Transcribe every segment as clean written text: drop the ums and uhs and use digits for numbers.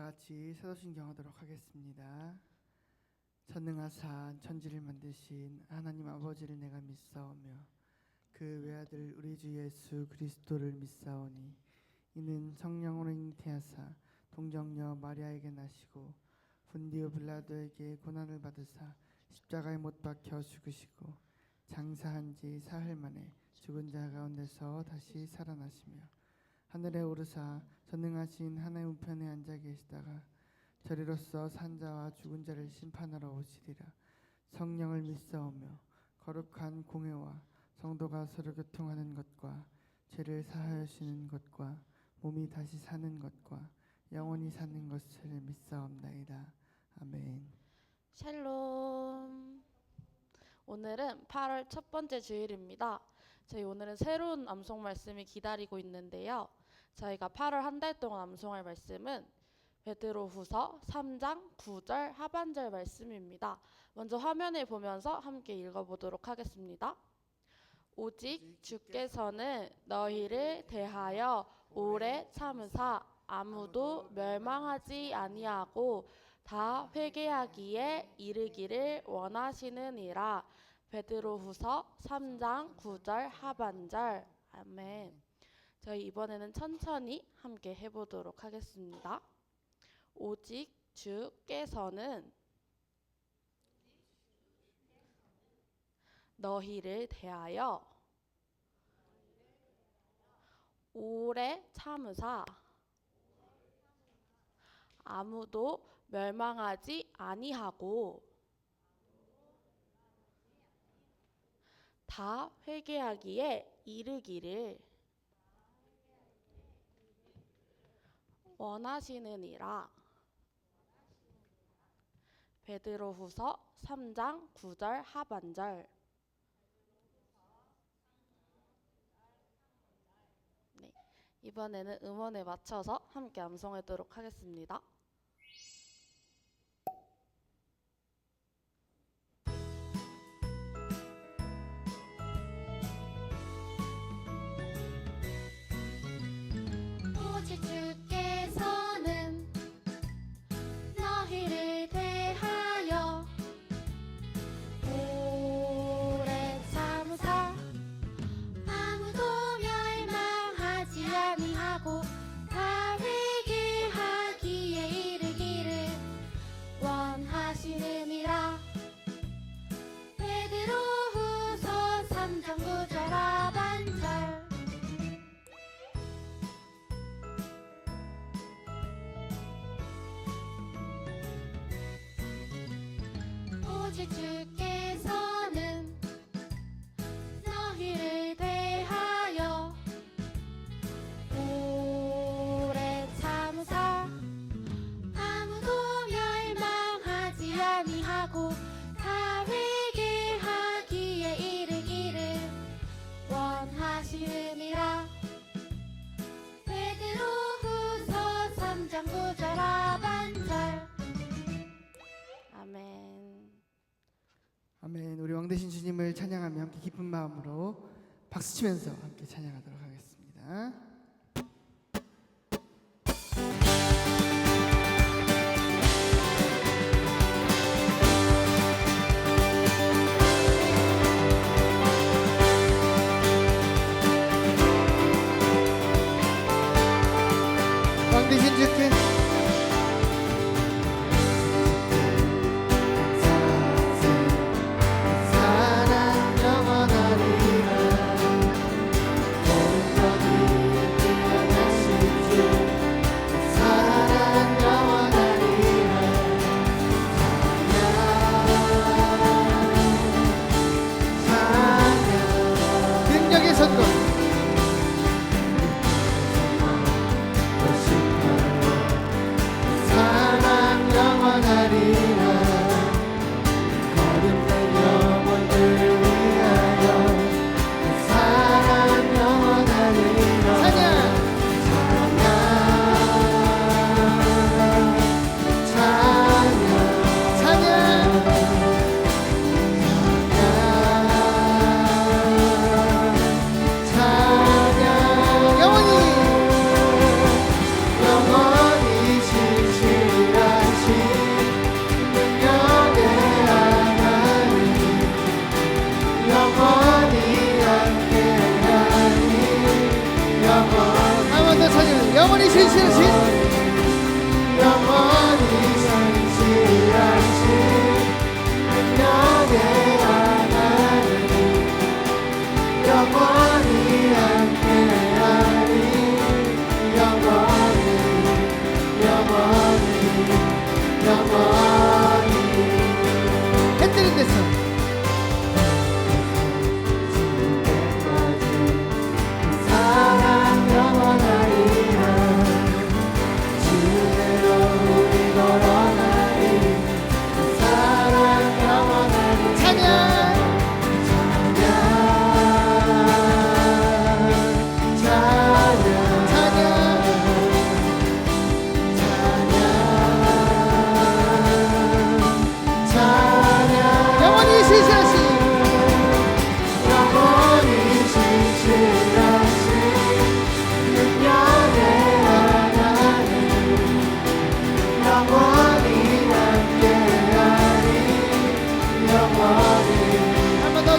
같이 사도신경 하도록 하겠습니다. 전능하사 천지를 만드신 하나님 아버지를 내가 믿사오며 그 외아들 우리 주 예수 그리스도를 믿사오니 이는 성령으로 잉태하사 동정녀 마리아에게 나시고 본디오 빌라도에게 고난을 받으사 십자가에 못 박혀 죽으시고 장사한 지 사흘 만에 죽은 자 가운데서 다시 살아나시며 하늘에 오르사 전능하신 하나님 우편에 앉아 계시다가 저리로서 산 자와 죽은 자를 심판하러 오시리라. 성령을 믿사오며 거룩한 공회와 성도가 서로 교통하는 것과 죄를 사하여 주시는 것과 몸이 다시 사는 것과 영원히 사는 것을 믿사옵나이다. 아멘. 샬롬. 오늘은 8월 첫 번째 주일입니다. 저희 오늘은 새로운 암송 말씀이 기다리고 있는데요. 저희가 8월 한 달 동안 암송할 말씀은 베드로후서 3장 9절 하반절 말씀입니다. 먼저 화면을 보면서 함께 읽어보도록 하겠습니다. 오직 주께서는 너희를 대하여 오래 참으사 아무도 멸망하지 아니하고 다 회개하기에 이르기를 원하시느니라. 베드로후서 3장 9절 하반절. 아멘. 저희 이번에는 천천히 함께 해보도록 하겠습니다. 오직 주께서는 너희를 대하여 오래 참으사 아무도 멸망하지 아니하고 다 회개하기에 이르기를 원하시느니라. 베드로후서 3장 9절 하반절. 네, 이번에는 음원에 맞춰서 함께 암송하도록 하겠습니다. 오직 주께서는 너희를 대하여 오래 참으사 아무도 멸망하지 아니하고 다 회개하기에 이르기를 원하시느니라. 베드로후서 3장 9절 하반절. 오직 주께서는 너희를 대하여 오래 참으사 아무도 멸망하지 아니하고 다 회개하기에 이르기를 원하시느니라. 베드로후서 3장 9절 하반절. 아멘. 아멘. 우리 왕되신 주님을 찬양하며 함께 기쁜 마음으로 박수치면서 함께 찬양하도록 하겠습니다. 왕되신 주께 사랑 영원하리라. 모든 것이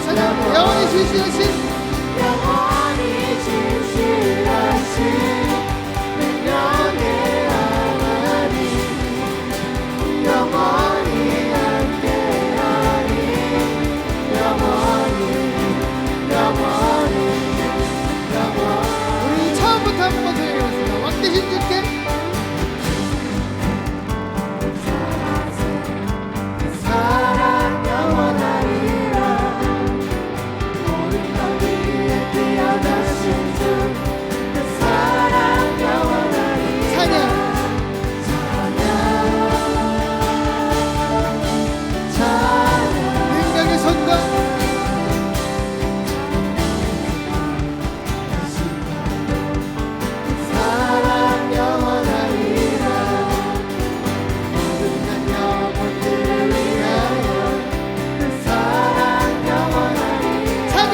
찬양합니다. 영원히 신실하신 영원히 진실하신 능력의 하나님 영원히 함께하리 영원히 우리 처음부터 한번 소리해보겠습니다. 왕 대신 주께 사랑 영원하리라 모든 것 위에 뛰어나신 주 그 사랑 영원하리라 찬양 능력의 손과 사랑 영원하리라 모든 난 영혼들을 위하여 그 사랑 영원하리라 찬양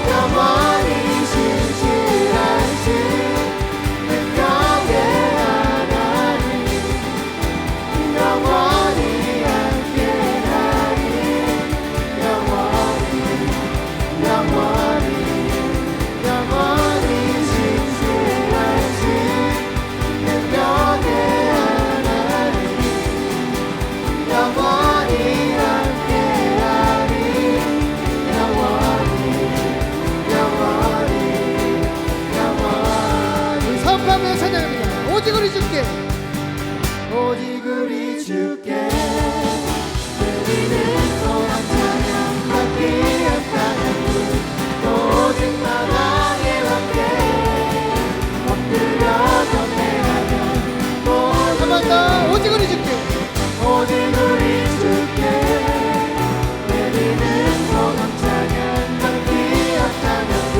영원히 신실하신 능력의 하나님 영원히 함께하리 영원히 신실하신 능력의 하나님 영원히 함께하리 우리 선포하며 찬양합니다. 오직 우리 주께 오직 우리 주께 드리는 소망 찬양 받기 없다는 분 오직 마당에 왔게 엎드려 경배하며 한 번 더 오직 우리 주께 오직 우리 주께 드리는 소망 찬양 받기 없다는 분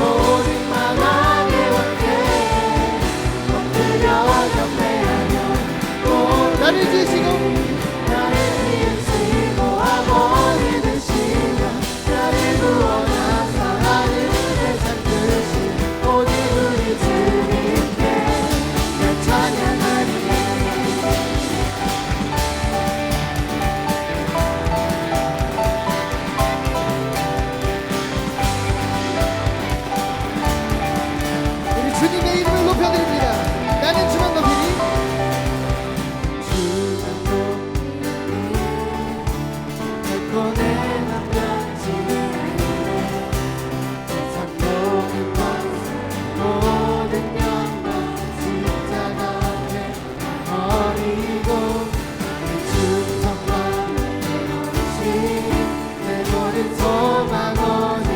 오직 마당에 왔게 엎드려 경배하며 나를 지으시고 나를 지으시고 아버지 되시며 나를 구원하사 하늘에 삼으신 오직 우리 주님께 날 찬양하리 우리 주님의 이름을 높여드립니다. 나는 주만 높이니 주만 높이니 내 남겨지네 세상 모든 것을 모든 영광 십자가 앞에 버리고 내 충성과 내 헌신 내 모든 소망 오직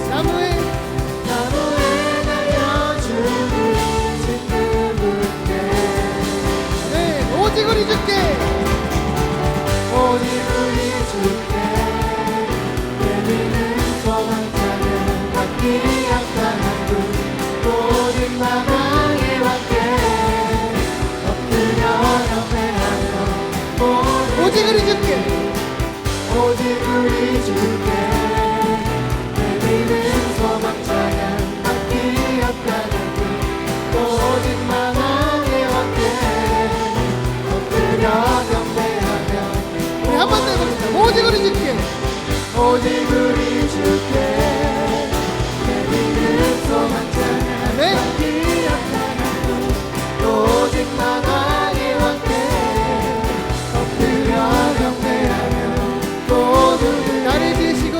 나무에 날려주신 그분께 네 오직 우리 주께 오직 우리 주께 드리는 소망 찬양 받기 약간한 분 오직 마당에 왔게 엎드려 경배하며 오직 우리 주께 오직 우리 주께 드리는 소망 찬양 받기 약간한 분 오직 마당에 왔게 엎드려 경배하며 우리 한 번 더 해보겠습니다. 오직 우리 주께 오직 우리 주께 드리는 소망 찬양 네. 받기 약간한 분 오직 마당에 왔게 엎드려 경배하며 모두들 나를 지으시고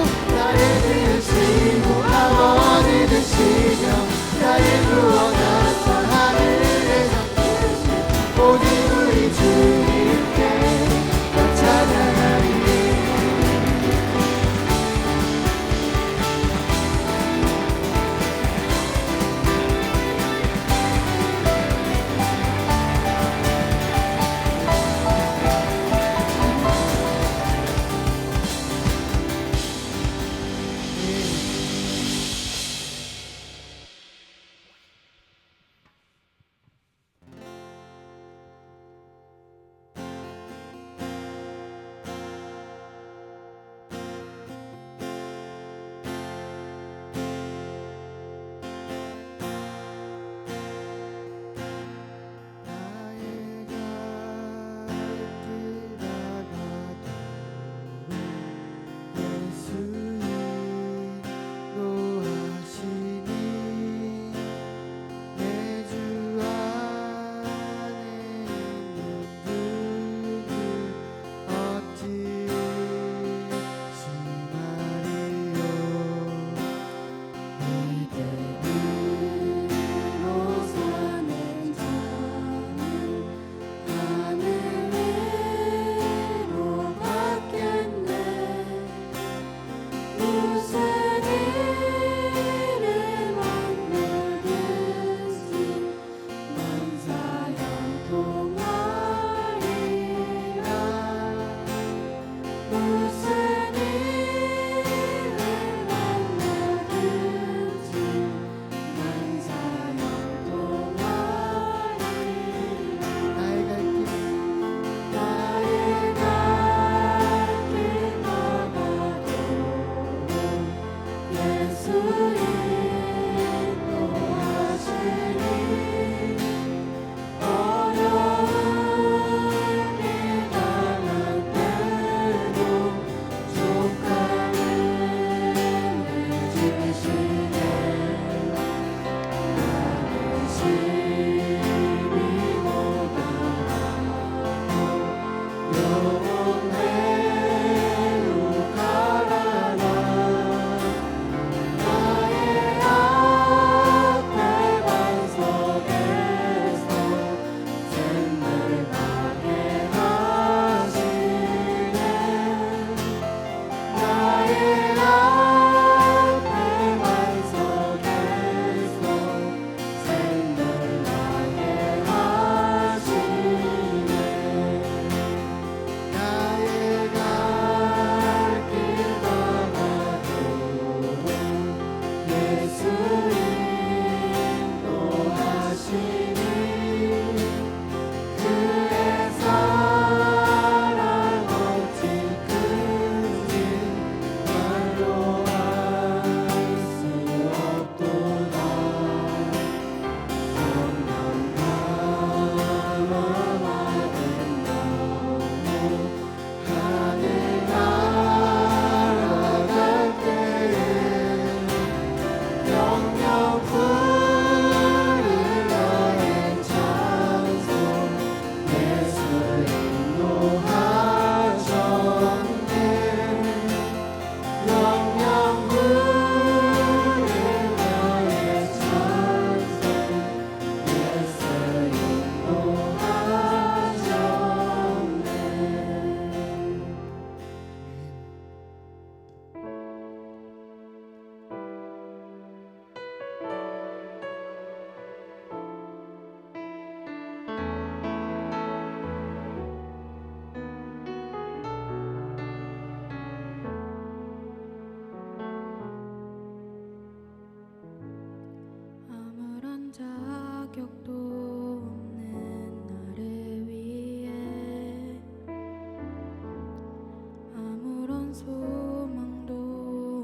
소망도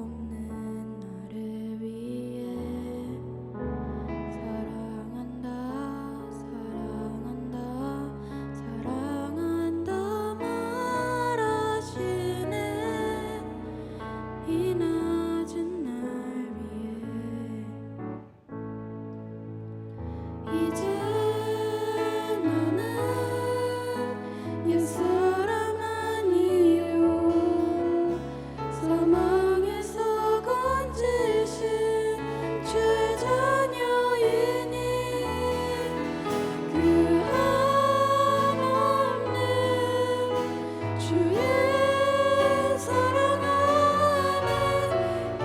없는 나를 위해 사랑한다 사랑한다 사랑한다 말하시네 이 낮은 날 위해 이제 너는 옛사람 아니요 사망에서 건지신 주의 자녀이니 그 한없는 주의 사랑 안에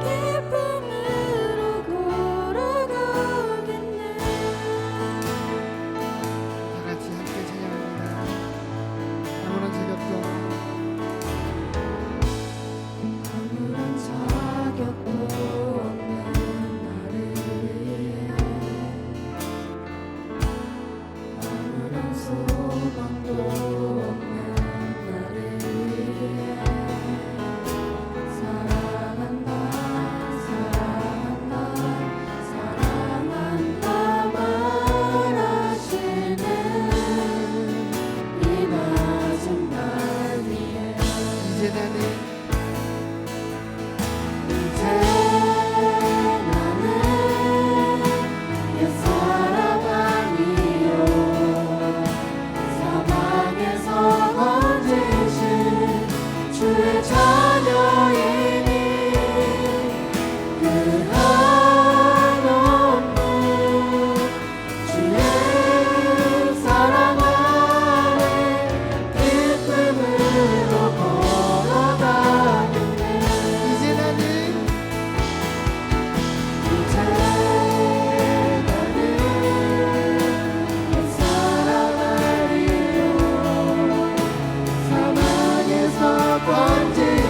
기쁨으로 걸어가겠네. 다 같이 함께 찬양합니다. 아무런 자격도 아무런 자격도 없는 나를 위해 아무런 소망도 없는 나를 위해 사랑한다 사랑한다 사랑한다 말하시는 이 낮은 날 위해 이제 나는 이제 나는 옛사람 아니요 사망에서 건지신 주의 자녀이니 그 한없는 주의 사랑 안에 기쁨으로 걸어가겠네. 이제 나는 이제 나는 옛사람 아니요 사망에서 건지신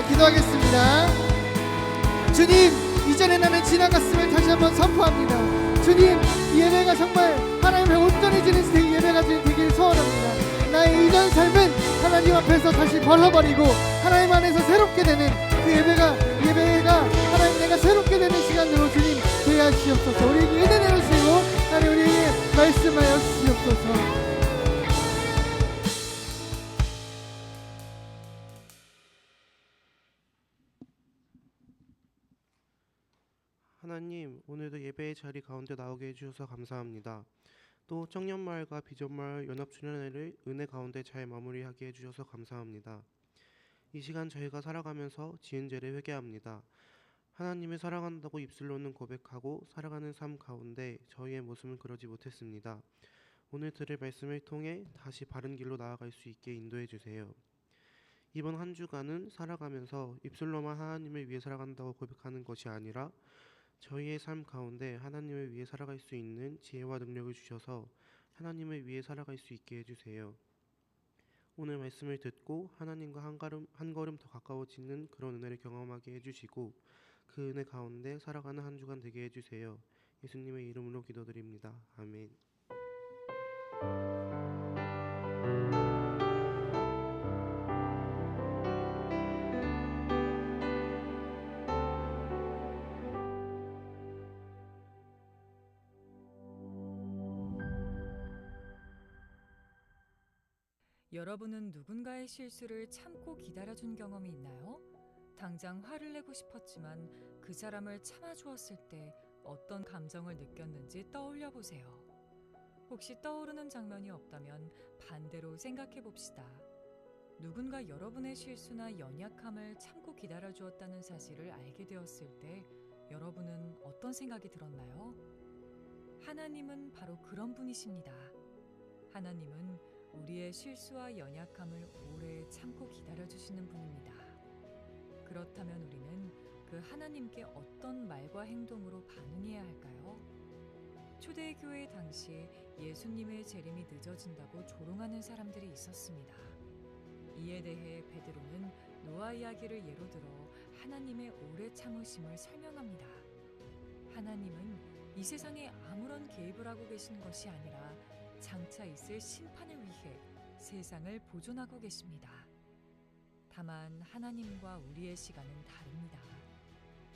기도하겠습니다. 주님, 이전에 나는 지나갔음을 다시 한번 선포합니다. 주님, 이 예배가 정말 하나님의 온전해지는 예배가 되길 소원합니다. 나의 이전 삶은 하나님 앞에서 다시 벌어버리고 하나님 안에서 새롭게 되는 그 예배가 하나님 내가 새롭게 되는 시간으로 주님 되게 하시옵소서. 우리에게 은혜 내려주시고 하나님 우리에게 말씀하여 주시옵소서. 하나님, 오늘도 예배의 자리 가운데 나오게 해주셔서 감사합니다. 또 청년마을과 비전마을 연합주년회를 은혜 가운데 잘 마무리하게 해주셔서 감사합니다. 이 시간 저희가 살아가면서 지은 죄를 회개합니다. 하나님을 사랑한다고 입술로는 고백하고 살아가는 삶 가운데 저희의 모습은 그러지 못했습니다. 오늘 들을 말씀을 통해 다시 바른 길로 나아갈 수 있게 인도해 주세요. 이번 한 주간은 살아가면서 입술로만 하나님을 위해 살아간다고 고백하는 것이 아니라 저희의 삶 가운데 하나님을 위해 살아갈 수 있는 지혜와 능력을 주셔서 하나님을 위해 살아갈 수 있게 해주세요. 오늘 말씀을 듣고 하나님과 한 걸음 더 가까워지는 그런 은혜를 경험하게 해주시고 그 은혜 가운데 살아가는 한 주간 되게 해주세요. 예수님의 이름으로 기도드립니다. 아멘. 여러분은 누군가의 실수를 참고 기다려준 경험이 있나요? 당장 화를 내고 싶었지만 그 사람을 참아주었을 때 어떤 감정을 느꼈는지 떠올려 보세요. 혹시 떠오르는 장면이 없다면 반대로 생각해 봅시다. 누군가 여러분의 실수나 연약함을 참고 기다려 주었다는 사실을 알게 되었을 때 여러분은 어떤 생각이 들었나요? 하나님은 바로 그런 분이십니다. 하나님은 우리의 실수와 연약함을 오래 참고 기다려 주시는 분입니다. 그렇다면 우리는 그 하나님께 어떤 말과 행동으로 반응해야 할까요? 초대교회 당시 예수님의 재림이 늦어진다고 조롱하는 사람들이 있었습니다. 이에 대해 베드로는 노아 이야기를 예로 들어 하나님의 오래 참으심을 설명합니다. 하나님은 이 세상에 아무런 개입을 하고 계신 것이 아니라 장차 있을 심판을 위해 세상을 보존하고 계십니다. 다만 하나님과 우리의 시간은 다릅니다.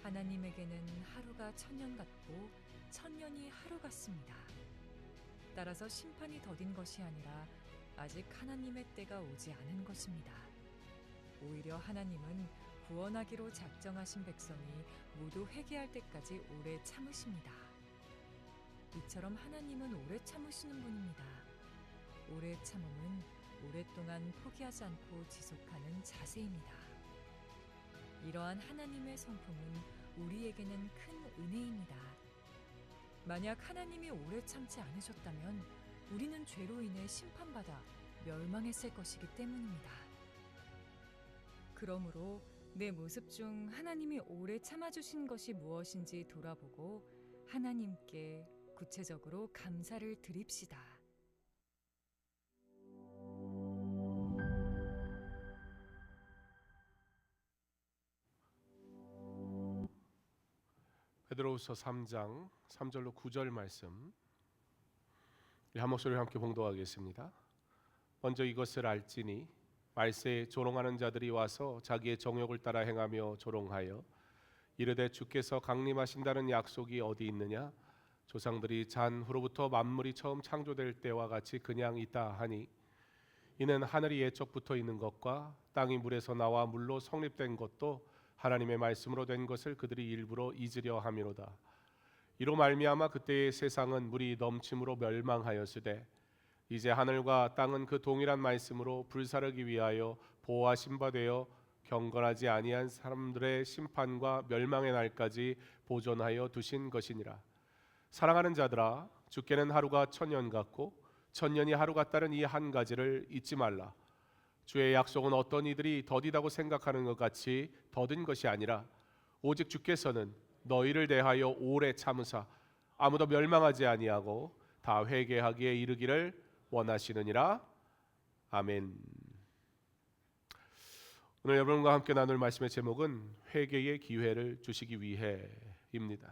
하나님에게는 하루가 천년 같고 천년이 하루 같습니다. 따라서 심판이 더딘 것이 아니라 아직 하나님의 때가 오지 않은 것입니다. 오히려 하나님은 구원하기로 작정하신 백성이 모두 회개할 때까지 오래 참으십니다. 이처럼 하나님은 오래 참으시는 분입니다. 오래 참음은 오랫동안 포기하지 않고 지속하는 자세입니다. 이러한 하나님의 성품은 우리에게는 큰 은혜입니다. 만약 하나님이 오래 참지 않으셨다면 우리는 죄로 인해 심판받아 멸망했을 것이기 때문입니다. 그러므로 내 모습 중 하나님이 오래 참아주신 것이 무엇인지 돌아보고 하나님께 구체적으로 감사를 드립시다. 베드로후서 3장 3절로 9절 말씀 한 목소리로 함께 봉독하겠습니다. 먼저 이것을 알지니 말세에 조롱하는 자들이 와서 자기의 정욕을 따라 행하며 조롱하여 이르되 주께서 강림하신다는 약속이 어디 있느냐? 조상들이 잔 후로부터 만물이 처음 창조될 때와 같이 그냥 있다 하니 이는 하늘이 예적부터 있는 것과 땅이 물에서 나와 물로 성립된 것도 하나님의 말씀으로 된 것을 그들이 일부러 잊으려 함이로다. 이로 말미암아 그때의 세상은 물이 넘침으로 멸망하였으되 이제 하늘과 땅은 그 동일한 말씀으로 불사르기 위하여 보호하신 바 되어 경건하지 아니한 사람들의 심판과 멸망의 날까지 보존하여 두신 것이니라. 사랑하는 자들아, 주께는 하루가 천년 같고 천년이 하루 같다는 이 한 가지를 잊지 말라. 주의 약속은 어떤 이들이 더디다고 생각하는 것 같이 더딘 것이 아니라 오직 주께서는 너희를 대하여 오래 참으사 아무도 멸망하지 아니하고 다 회개하기에 이르기를 원하시느니라. 아멘. 오늘 여러분과 함께 나눌 말씀의 제목은 회개의 기회를 주시기 위해입니다.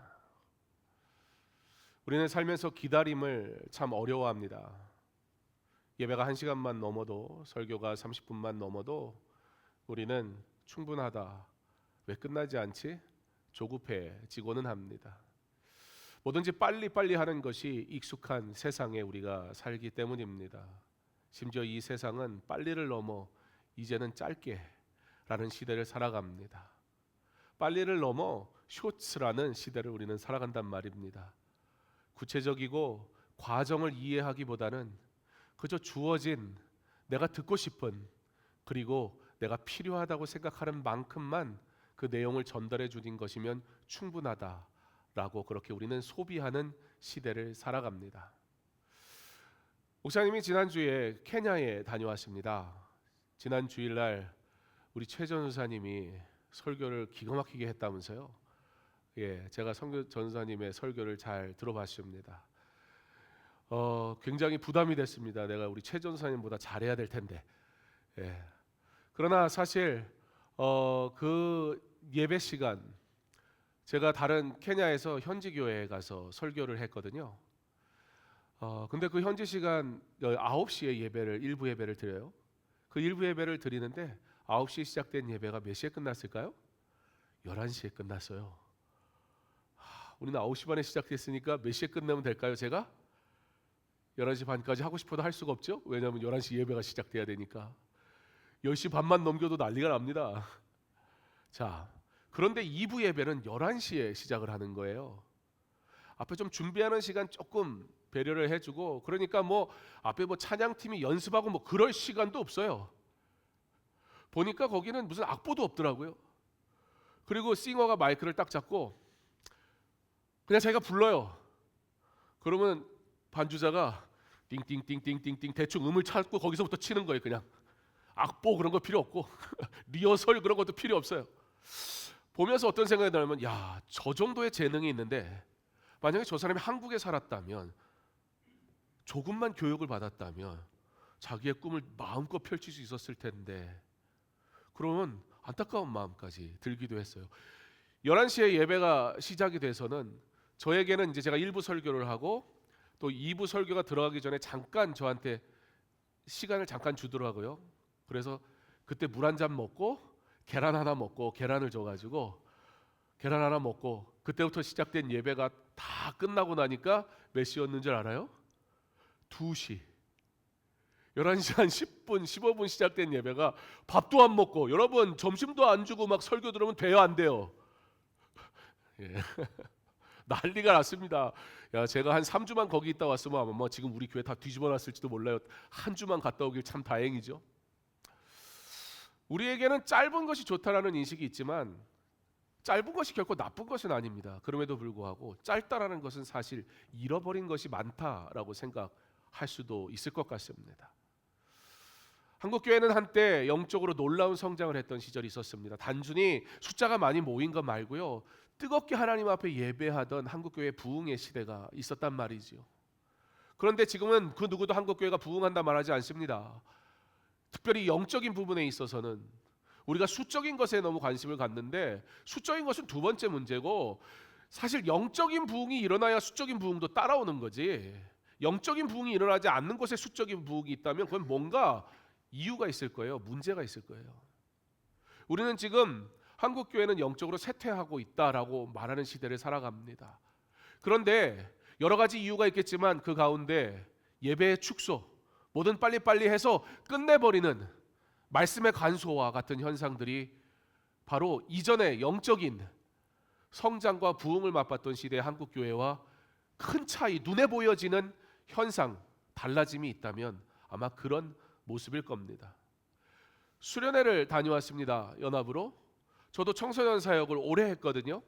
우리는 살면서 기다림을 참 어려워합니다. 예배가 1시간만 넘어도, 설교가 30분만 넘어도 우리는 충분하다, 왜 끝나지 않지? 조급해지고는 합니다. 뭐든지 빨리빨리 하는 것이 익숙한 세상에 우리가 살기 때문입니다. 심지어 이 세상은 빨리를 넘어 이제는 짧게 라는 시대를 살아갑니다. 빨리를 넘어 쇼츠라는 시대를 우리는 살아간단 말입니다. 구체적이고 과정을 이해하기보다는 그저 주어진 내가 듣고 싶은, 그리고 내가 필요하다고 생각하는 만큼만 그 내용을 전달해 주는 것이면 충분하다라고 그렇게 우리는 소비하는 시대를 살아갑니다. 목사님이 지난주에 케냐에 다녀왔습니다. 지난 주일날 우리 최 전사님이 설교를 기가 막히게 했다면서요. 제가 전사님의 설교를 잘 들어봤습니다. 굉장히 부담이 됐습니다. 내가 우리 최 전사님보다 잘해야 될 텐데. 그러나 사실 그 예배 시간, 제가 다른 케냐에서 현지 교회에 가서 설교를 했거든요. 근데 그 현지 시간 9시에 일부 예배를 드려요. 그 일부 예배를 드리는데 9시에 시작된 예배가 몇 시에 끝났을까요? 11시에 끝났어요. 우리는 9시 반에 시작됐으니까 몇 시에 끝내면 될까요? 제가 11시 반까지 하고 싶어도 할 수가 없죠. 왜냐하면 11시 예배가 시작돼야 되니까. 10시 반만 넘겨도 난리가 납니다. 자, 그런데 2부 예배는 11시에 시작을 하는 거예요. 앞에 좀 준비하는 시간 조금 배려를 해주고, 그러니까 앞에 찬양팀이 연습하고 그럴 시간도 없어요. 보니까 거기는 무슨 악보도 없더라고요. 그리고 싱어가 마이크를 딱 잡고 그냥 자기가 불러요. 그러면 반주자가 띵띵띵띵띵띵 대충 음을 찾고 거기서부터 치는 거예요. 그냥 악보 그런 거 필요 없고 리허설 그런 것도 필요 없어요. 보면서 어떤 생각이 들냐면, 야, 저 정도의 재능이 있는데 만약에 저 사람이 한국에 살았다면, 조금만 교육을 받았다면 자기의 꿈을 마음껏 펼칠 수 있었을 텐데, 그러면 안타까운 마음까지 들기도 했어요. 11시에 예배가 시작이 돼서는 저에게는 이제 제가 1부 설교를 하고 또 2부 설교가 들어가기 전에 잠깐 저한테 시간을 잠깐 주더라고요. 그래서 그때 물 한 잔 먹고 계란 하나 먹고, 계란을 줘가지고 계란 하나 먹고, 그때부터 시작된 예배가 다 끝나고 나니까 몇 시였는 줄 알아요? 2시. 11시 한 10분, 15분 시작된 예배가 밥도 안 먹고, 여러분 점심도 안 주고 막 설교 들으면 돼요, 안 돼요? 난리가 났습니다. 야, 제가 한 3주만 거기 있다 왔으면 아마 지금 우리 교회 다 뒤집어 놨을지도 몰라요. 한 주만 갔다 오길 참 다행이죠. 우리에게는 짧은 것이 좋다라는 인식이 있지만 짧은 것이 결코 나쁜 것은 아닙니다. 그럼에도 불구하고 짧다라는 것은 사실 잃어버린 것이 많다라고 생각할 수도 있을 것 같습니다. 한국교회는 한때 영적으로 놀라운 성장을 했던 시절이 있었습니다. 단순히 숫자가 많이 모인 것 말고요, 뜨겁게 하나님 앞에 예배하던 한국교회 부흥의 시대가 있었단 말이지요. 그런데 지금은 그 누구도 한국교회가 부흥한다 말하지 않습니다. 특별히 영적인 부분에 있어서는 우리가 수적인 것에 너무 관심을 갖는데, 수적인 것은 두 번째 문제고, 사실 영적인 부흥이 일어나야 수적인 부흥도 따라오는 거지. 영적인 부흥이 일어나지 않는 곳에 수적인 부흥이 있다면 그건 뭔가 이유가 있을 거예요. 문제가 있을 거예요. 우리는 지금 한국교회는 영적으로 쇠퇴하고 있다라고 말하는 시대를 살아갑니다. 그런데 여러 가지 이유가 있겠지만 그 가운데 예배의 축소, 뭐든 빨리빨리 해서 끝내버리는 말씀의 간소와 같은 현상들이 바로 이전의 영적인 성장과 부흥을 맛봤던 시대의 한국교회와 큰 차이, 눈에 보여지는 현상, 달라짐이 있다면 아마 그런 모습일 겁니다. 수련회를 다녀왔습니다. 연합으로. 저도 청소년 사역을 오래 했거든요.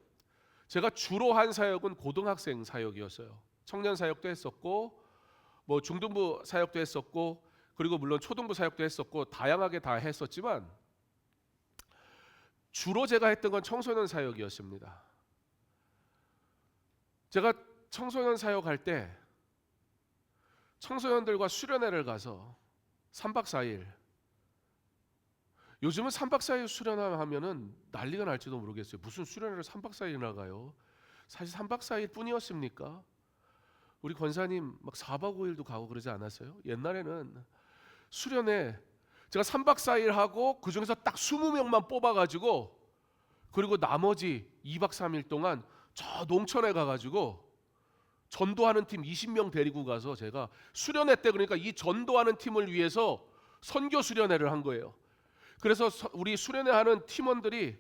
제가 주로 한 사역은 고등학생 사역이었어요. 청년 사역도 했었고 중등부 사역도 했었고, 그리고 물론 초등부 사역도 했었고, 다양하게 다 했었지만 주로 제가 했던 건 청소년 사역이었습니다. 제가 청소년 사역할 때 청소년들과 수련회를 가서 3박 4일 요즘은 3박 4일 수련하면은 난리가 날지도 모르겠어요. 무슨 수련회를 3박 4일이나 가요? 사실 3박 4일 뿐이었습니까? 우리 권사님 막 4박 5일도 가고 그러지 않았어요? 옛날에는 수련회 제가 3박 4일 하고 그중에서 딱 20명만 뽑아가지고 그리고 나머지 2박 3일 동안 저 농촌에 가가지고 전도하는 팀 20명 데리고 가서 제가 수련회 때 그러니까 이 전도하는 팀을 위해서 선교 수련회를 한 거예요. 그래서 우리 수련회 하는 팀원들이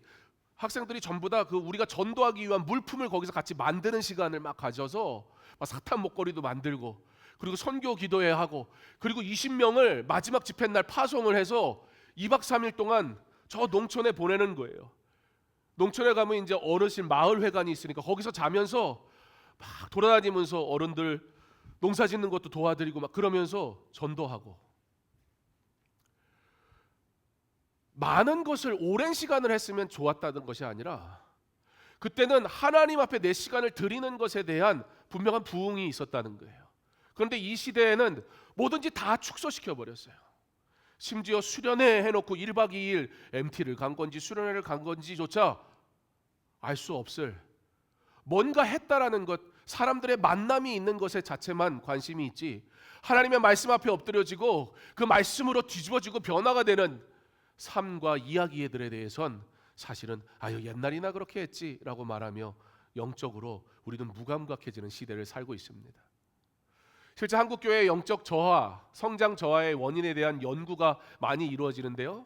학생들이 전부 다 그 우리가 전도하기 위한 물품을 거기서 같이 만드는 시간을 막 가져서 막 사탄 목걸이도 만들고 그리고 선교 기도회 하고 그리고 20명을 마지막 집회 날 파송을 해서 2박 3일 동안 저 농촌에 보내는 거예요. 농촌에 가면 이제 어르신 마을 회관이 있으니까 거기서 자면서 막 돌아다니면서 어른들 농사 짓는 것도 도와드리고 막 그러면서 전도하고 많은 것을 오랜 시간을 했으면 좋았다는 것이 아니라 그때는 하나님 앞에 내 시간을 드리는 것에 대한 분명한 부흥이 있었다는 거예요. 그런데 이 시대에는 뭐든지 다 축소시켜 버렸어요. 심지어 수련회 해놓고 1박 2일 MT를 간 건지 수련회를 간 건지조차 알 수 없을 뭔가 했다라는 것, 사람들의 만남이 있는 것에 자체만 관심이 있지 하나님의 말씀 앞에 엎드려지고 그 말씀으로 뒤집어지고 변화가 되는 삶과 이야기들에 대해선 사실은 아유 옛날이나 그렇게 했지라고 말하며 영적으로 우리는 무감각해지는 시대를 살고 있습니다. 실제 한국 교회의 영적 저하, 성장 저하의 원인에 대한 연구가 많이 이루어지는데요.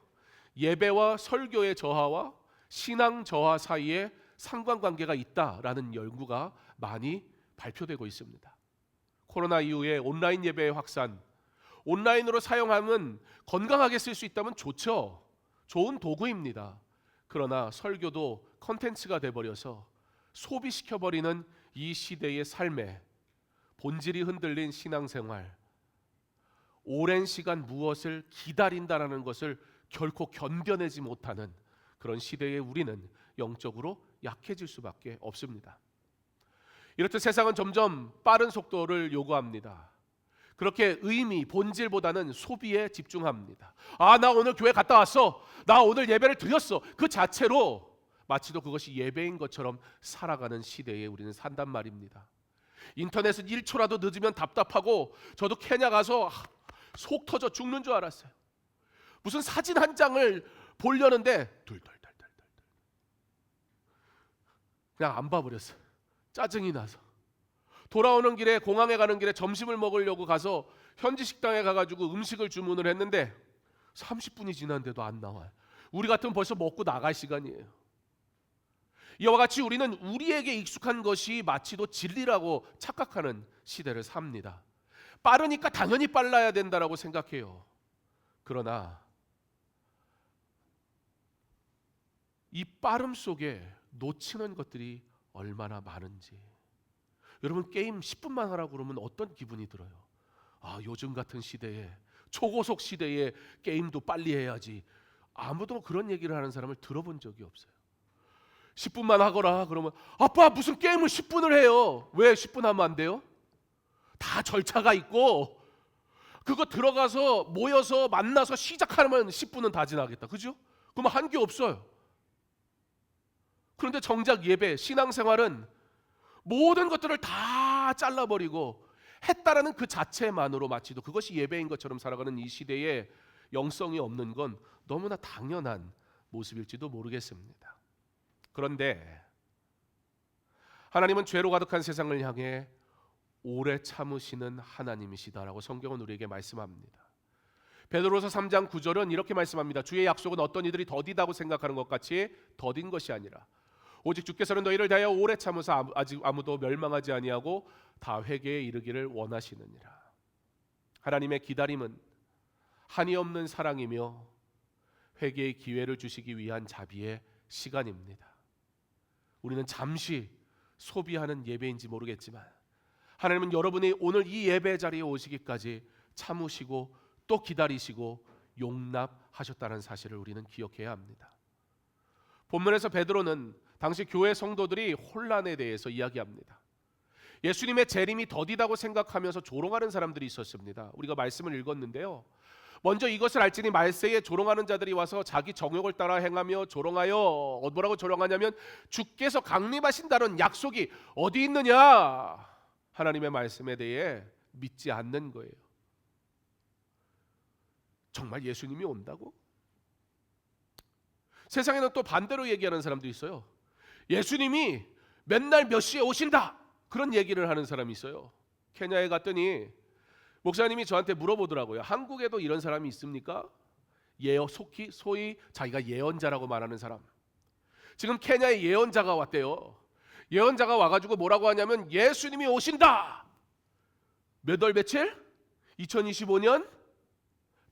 예배와 설교의 저하와 신앙 저하 사이에 상관관계가 있다라는 연구가 많이 발표되고 있습니다. 코로나 이후에 온라인 예배의 확산, 온라인으로 사용하면 건강하게 쓸 수 있다면 좋죠. 좋은 도구입니다. 그러나 설교도 컨텐츠가 돼버려서 소비시켜버리는 이 시대의 삶에 본질이 흔들린 신앙생활, 오랜 시간 무엇을 기다린다라는 것을 결코 견뎌내지 못하는 그런 시대에 우리는 영적으로 약해질 수밖에 없습니다. 이렇듯 세상은 점점 빠른 속도를 요구합니다. 그렇게 의미, 본질보다는 소비에 집중합니다. 아, 나 오늘 교회 갔다 왔어. 나 오늘 예배를 드렸어. 그 자체로 마치도 그것이 예배인 것처럼 살아가는 시대에 우리는 산단 말입니다. 인터넷은 1초라도 늦으면 답답하고 저도 케냐 가서 속 터져 죽는 줄 알았어요. 무슨 사진 한 장을 보려는데 덜덜덜덜덜 그냥 안 봐버렸어요. 짜증이 나서. 돌아오는 길에 공항에 가는 길에 점심을 먹으려고 가서 현지 식당에 가가지고 음식을 주문을 했는데 30분이 지났는데도 안 나와요. 우리 같으면 벌써 먹고 나갈 시간이에요. 이와 같이 우리는 우리에게 익숙한 것이 마치도 진리라고 착각하는 시대를 삽니다. 빠르니까 당연히 빨라야 된다라고 생각해요. 그러나 이 빠름 속에 놓치는 것들이 얼마나 많은지. 여러분 게임 10분만 하라고 그러면 어떤 기분이 들어요? 아, 요즘 같은 시대에 초고속 시대에 게임도 빨리 해야지. 아무도 그런 얘기를 하는 사람을 들어본 적이 없어요. 10분만 하거라 그러면 아빠 무슨 게임을 10분을 해요? 왜 10분 하면 안 돼요? 다 절차가 있고 그거 들어가서 모여서 만나서 시작하면 10분은 다 지나겠다. 그죠? 그러면 한 게 없어요. 그런데 정작 예배, 신앙생활은 모든 것들을 다 잘라버리고 했다라는 그 자체만으로 마치도 그것이 예배인 것처럼 살아가는 이 시대에 영성이 없는 건 너무나 당연한 모습일지도 모르겠습니다. 그런데 하나님은 죄로 가득한 세상을 향해 오래 참으시는 하나님이시다라고 성경은 우리에게 말씀합니다. 베드로서 3장 9절은 이렇게 말씀합니다. 주의 약속은 어떤 이들이 더디다고 생각하는 것 같이 더딘 것이 아니라 오직 주께서는 너희를 대하여 오래 참으사 아직 아무도 멸망하지 아니하고 다 회개에 이르기를 원하시느니라. 하나님의 기다림은 한이 없는 사랑이며 회개의 기회를 주시기 위한 자비의 시간입니다. 우리는 잠시 소비하는 예배인지 모르겠지만 하나님은 여러분이 오늘 이 예배 자리에 오시기까지 참으시고 또 기다리시고 용납하셨다는 사실을 우리는 기억해야 합니다. 본문에서 베드로는 당시 교회 성도들이 혼란에 대해서 이야기합니다. 예수님의 재림이 더디다고 생각하면서 조롱하는 사람들이 있었습니다. 우리가 말씀을 읽었는데요. 먼저 이것을 알지니 말세에 조롱하는 자들이 와서 자기 정욕을 따라 행하며 조롱하여 뭐라고 조롱하냐면 주께서 강림하신다는 약속이 어디 있느냐? 하나님의 말씀에 대해 믿지 않는 거예요. 정말 예수님이 온다고? 세상에는 또 반대로 얘기하는 사람도 있어요. 예수님이 맨날 몇 시에 오신다, 그런 얘기를 하는 사람이 있어요. 케냐에 갔더니 목사님이 저한테 물어보더라고요. 한국에도 이런 사람이 있습니까? 소위 자기가 예언자라고 말하는 사람. 지금 케냐에 예언자가 왔대요. 예언자가 와가지고 뭐라고 하냐면 예수님이 오신다. 몇 월 며칠? 2025년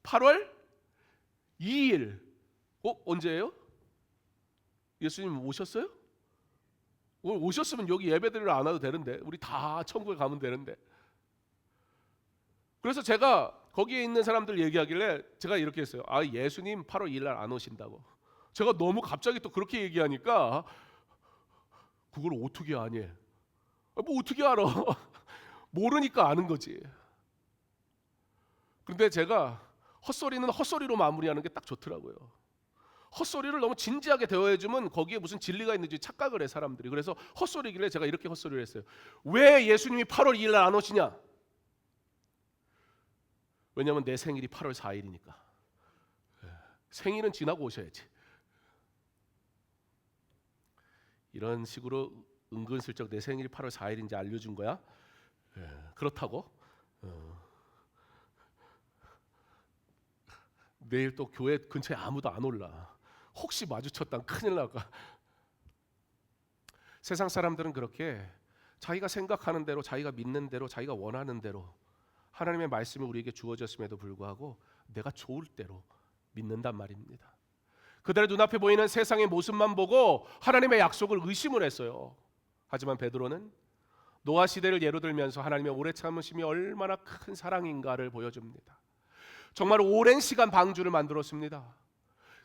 8월 2일. 언제예요? 예수님 오셨어요? 오늘 오셨으면 여기 예배드리러 안 와도 되는데, 우리 다 천국에 가면 되는데. 그래서 제가 거기에 있는 사람들 얘기하길래 제가 이렇게 했어요. 예수님 8월 2일 날 안 오신다고. 제가 너무 갑자기 또 그렇게 얘기하니까 그걸 어떻게 아니? 뭐 어떻게 알아? 모르니까 아는 거지. 그런데 제가 헛소리는 헛소리로 마무리하는 게 딱 좋더라고요. 헛소리를 너무 진지하게 대화해주면 거기에 무슨 진리가 있는지 착각을 해 사람들이. 그래서 헛소리길래 제가 이렇게 헛소리를 했어요. 왜 예수님이 8월 2일 날 안 오시냐? 왜냐하면 내 생일이 8월 4일이니까. 생일은 지나고 오셔야지. 이런 식으로 은근슬쩍 내 생일이 8월 4일인지 알려준 거야. 그렇다고 내일 또 교회 근처에 아무도 안 올라. 혹시 마주쳤다면 큰일 날까. 세상 사람들은 그렇게 자기가 생각하는 대로, 자기가 믿는 대로, 자기가 원하는 대로 하나님의 말씀이 우리에게 주어졌음에도 불구하고 내가 좋을 대로 믿는단 말입니다. 그들의 눈앞에 보이는 세상의 모습만 보고 하나님의 약속을 의심을 했어요. 하지만 베드로는 노아 시대를 예로 들면서 하나님의 오래 참으심이 얼마나 큰 사랑인가를 보여줍니다. 정말 오랜 시간 방주를 만들었습니다.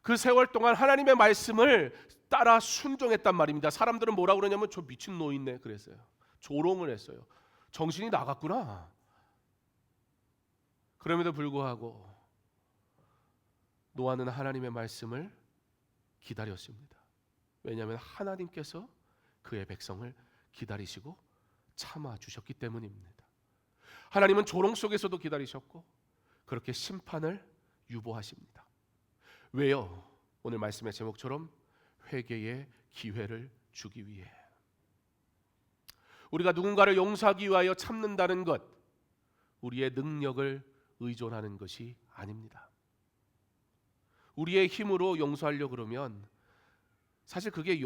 그 세월 동안 하나님의 말씀을 따라 순종했단 말입니다. 사람들은 뭐라고 그러냐면 저 미친 노인네 그랬어요. 조롱을 했어요. 정신이 나갔구나. 그럼에도 불구하고 노아는 하나님의 말씀을 기다렸습니다. 왜냐하면 하나님께서 그의 백성을 기다리시고 참아주셨기 때문입니다. 하나님은 조롱 속에서도 기다리셨고 그렇게 심판을 유보하십니다. 왜요? 오늘 말씀의 제목처럼 회개의 기회를 주기 위해. 우리가 누군가를 용서하기 위하여 참는다는 것, 우리의 능력을 의존하는 것이 아닙니다. 우리의 힘으로 용서하려고 그러면 사실 그게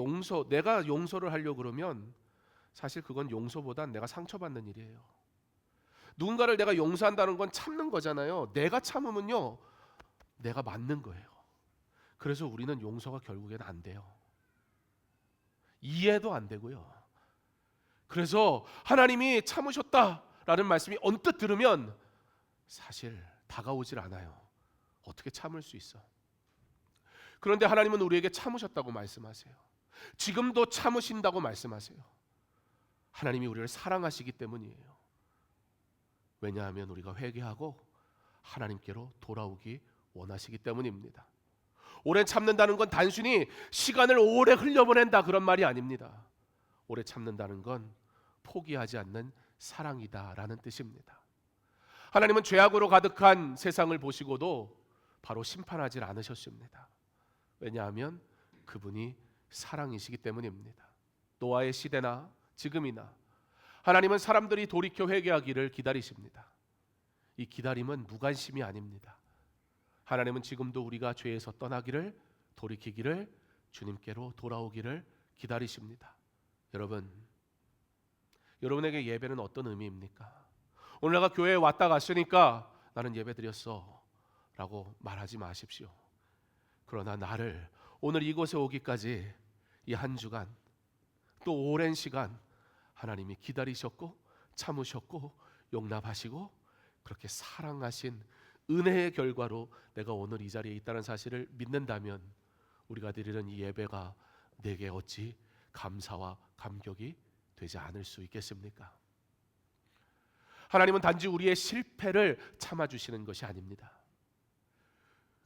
내가 용서를 하려고 그러면 사실 그건 용서보단 내가 상처받는 일이에요. 누군가를 내가 용서한다는 건 참는 거잖아요. 내가 참으면요, 내가 맞는 거예요. 그래서 우리는 용서가 결국엔 안 돼요. 이해도 안 되고요. 그래서 하나님이 참으셨다라는 말씀이 언뜻 들으면 사실 다가오질 않아요. 어떻게 참을 수 있어? 그런데 하나님은 우리에게 참으셨다고 말씀하세요. 지금도 참으신다고 말씀하세요. 하나님이 우리를 사랑하시기 때문이에요. 왜냐하면 우리가 회개하고 하나님께로 돌아오기 원하시기 때문입니다. 오래 참는다는 건 단순히 시간을 오래 흘려보낸다 그런 말이 아닙니다. 오래 참는다는 건 포기하지 않는 사랑이다라는 뜻입니다. 하나님은 죄악으로 가득한 세상을 보시고도 바로 심판하지 않으셨습니다. 왜냐하면 그분이 사랑이시기 때문입니다. 노아의 시대나 지금이나 하나님은 사람들이 돌이켜 회개하기를 기다리십니다. 이 기다림은 무관심이 아닙니다. 하나님은 지금도 우리가 죄에서 떠나기를, 돌이키기를, 주님께로 돌아오기를 기다리십니다. 여러분에게 예배는 어떤 의미입니까? 오늘 내가 교회에 왔다 갔으니까 나는 예배 드렸어 라고 말하지 마십시오. 그러나 나를 오늘 이곳에 오기까지 이 한 주간 또 오랜 시간 하나님이 기다리셨고 참으셨고 용납하시고 그렇게 사랑하신 은혜의 결과로 내가 오늘 이 자리에 있다는 사실을 믿는다면 우리가 드리는 이 예배가 내게 어찌 감사와 감격이 되지 않을 수 있겠습니까? 하나님은 단지 우리의 실패를 참아주시는 것이 아닙니다.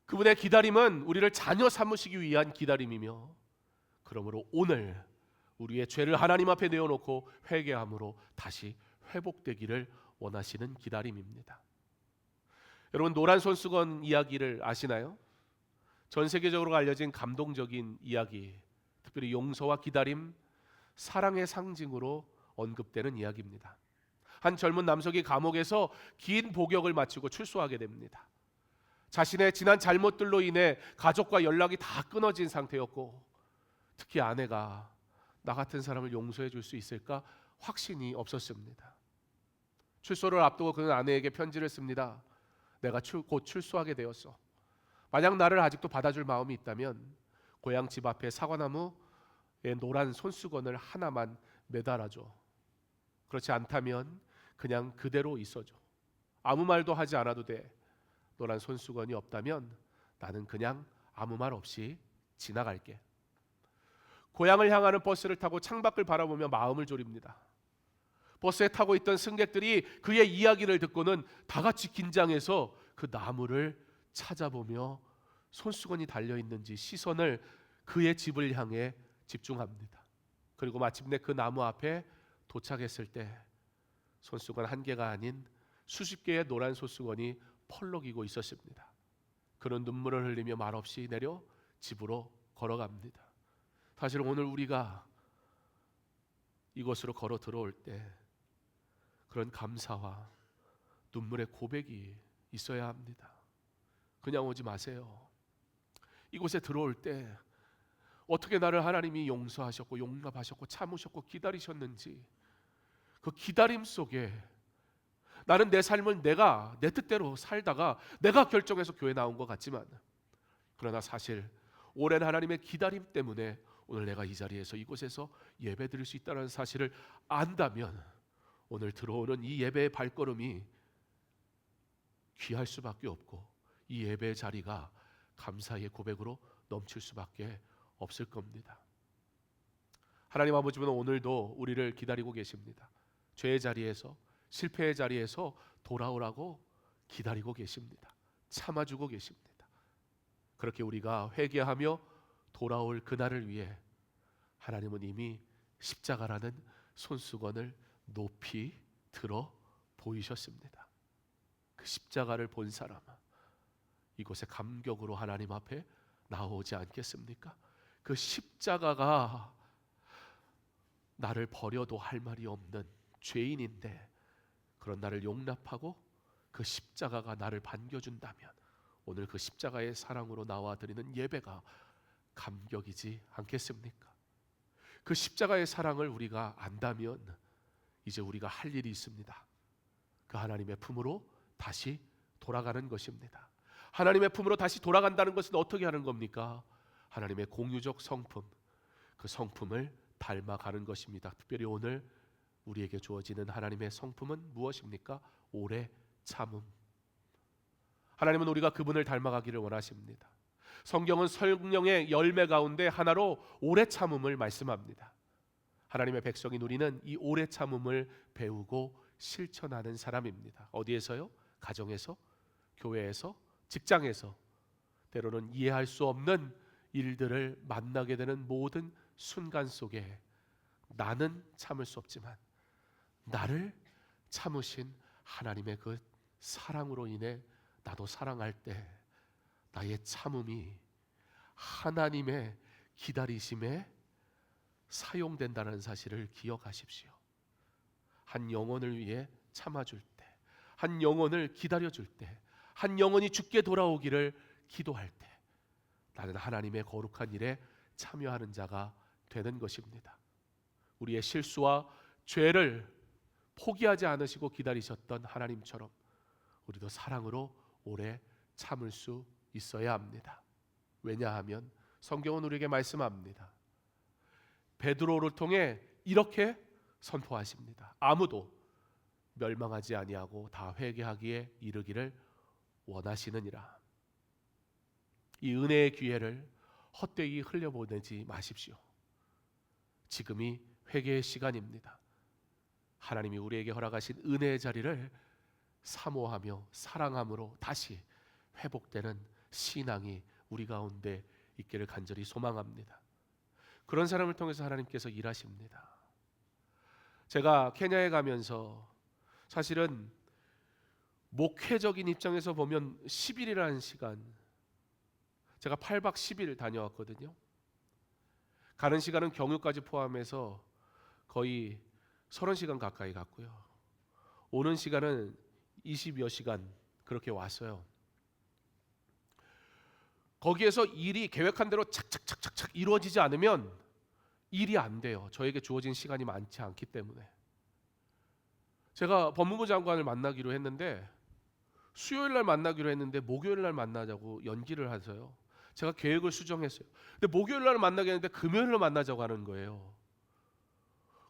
그분의 기다림은 우리를 자녀 삼으시기 위한 기다림이며, 그러므로 오늘 우리의 죄를 하나님 앞에 내어놓고 회개함으로 다시 회복되기를 원하시는 기다림입니다. 여러분, 노란 손수건 이야기를 아시나요? 전 세계적으로 알려진 감동적인 이야기, 특별히 용서와 기다림, 사랑의 상징으로 언급되는 이야기입니다. 한 젊은 남성이 감옥에서 긴 복역을 마치고 출소하게 됩니다. 자신의 지난 잘못들로 인해 가족과 연락이 다 끊어진 상태였고, 특히 아내가 나 같은 사람을 용서해 줄 수 있을까 확신이 없었습니다. 출소를 앞두고 그는 아내에게 편지를 씁니다. 내가 곧 출소하게 되었어. 만약 나를 아직도 받아줄 마음이 있다면 고향 집 앞에 사과나무에 노란 손수건을 하나만 매달아줘. 그렇지 않다면 그냥 그대로 있어줘. 아무 말도 하지 않아도 돼. 노란 손수건이 없다면 나는 그냥 아무 말 없이 지나갈게. 고향을 향하는 버스를 타고 창밖을 바라보며 마음을 졸입니다. 버스에 타고 있던 승객들이 그의 이야기를 듣고는 다 같이 긴장해서 그 나무를 찾아보며 손수건이 달려있는지 시선을 그의 집을 향해 집중합니다. 그리고 마침내 그 나무 앞에 도착했을 때 손수건 한 개가 아닌 수십 개의 노란 손수건이 펄럭이고 있었습니다. 그는 눈물을 흘리며 말없이 내려 집으로 걸어갑니다. 사실 오늘 우리가 이곳으로 걸어 들어올 때 그런 감사와 눈물의 고백이 있어야 합니다. 그냥 오지 마세요. 이곳에 들어올 때 어떻게 나를 하나님이 용서하셨고 용납하셨고 참으셨고 기다리셨는지, 그 기다림 속에 나는 내 삶을 내가 내 뜻대로 살다가 내가 결정해서 교회 나온 것 같지만, 그러나 사실 오랜 하나님의 기다림 때문에 오늘 내가 이 자리에서 이곳에서 예배 드릴 수 있다는 사실을 안다면 오늘 들어오는 이 예배의 발걸음이 귀할 수밖에 없고 이 예배의 자리가 감사의 고백으로 넘칠 수밖에 없을 겁니다. 하나님 아버지는 오늘도 우리를 기다리고 계십니다. 죄의 자리에서, 실패의 자리에서 돌아오라고 기다리고 계십니다. 참아주고 계십니다. 그렇게 우리가 회개하며 돌아올 그날을 위해 하나님은 이미 십자가라는 손수건을 높이 들어 보이셨습니다. 그 십자가를 본 사람아, 이곳에 감격으로 하나님 앞에 나오지 않겠습니까? 그 십자가가 나를 버려도 할 말이 없는 죄인인데 그런 나를 용납하고 그 십자가가 나를 반겨준다면 오늘 그 십자가의 사랑으로 나와 드리는 예배가 감격이지 않겠습니까? 그 십자가의 사랑을 우리가 안다면 이제 우리가 할 일이 있습니다. 그 하나님의 품으로 다시 돌아가는 것입니다. 하나님의 품으로 다시 돌아간다는 것은 어떻게 하는 겁니까? 하나님의 공유적 성품, 그 성품을 닮아가는 것입니다. 특별히 오늘 우리에게 주어지는 하나님의 성품은 무엇입니까? 오래 참음. 하나님은 우리가 그분을 닮아가기를 원하십니다. 성경은 성령의 열매 가운데 하나로 오래 참음을 말씀합니다. 하나님의 백성인 우리는 이 오래 참음을 배우고 실천하는 사람입니다. 어디에서요? 가정에서, 교회에서, 직장에서, 때로는 이해할 수 없는 일들을 만나게 되는 모든 순간 속에 나는 참을 수 없지만 나를 참으신 하나님의 그 사랑으로 인해 나도 사랑할 때 나의 참음이 하나님의 기다리심에 사용된다는 사실을 기억하십시오. 한 영혼을 위해 참아줄 때, 한 영혼을 기다려줄 때, 한 영혼이 죽게 돌아오기를 기도할 때 나는 하나님의 거룩한 일에 참여하는 자가 되는 것입니다. 우리의 실수와 죄를 포기하지 않으시고 기다리셨던 하나님처럼 우리도 사랑으로 오래 참을 수 있어야 합니다. 왜냐하면 성경은 우리에게 말씀합니다. 베드로를 통해 이렇게 선포하십니다. 아무도 멸망하지 아니하고 다 회개하기에 이르기를 원하시느니라. 이 은혜의 기회를 헛되이 흘려보내지 마십시오. 지금이 회개의 시간입니다. 하나님이 우리에게 허락하신 은혜의 자리를 사모하며 사랑함으로 다시 회복되는 신앙이 우리 가운데 있기를 간절히 소망합니다. 그런 사람을 통해서 하나님께서 일하십니다. 제가 케냐에 가면서 사실은 목회적인 입장에서 보면 10일이라는 시간, 제가 8박 10일 다녀왔거든요. 가는 시간은 경유까지 포함해서 거의 30시간 가까이 갔고요. 오는 시간은 20여 시간 그렇게 왔어요. 거기에서 일이 계획한 대로 착착착착착 이루어지지 않으면 일이 안 돼요. 저에게 주어진 시간이 많지 않기 때문에. 제가 법무부 장관을 만나기로 했는데 수요일 날 만나기로 했는데 목요일 날 만나자고 연기를 해서요. 제가 계획을 수정했어요. 근데 목요일 날 만나게 했는데 금요일 날 만나자고 하는 거예요.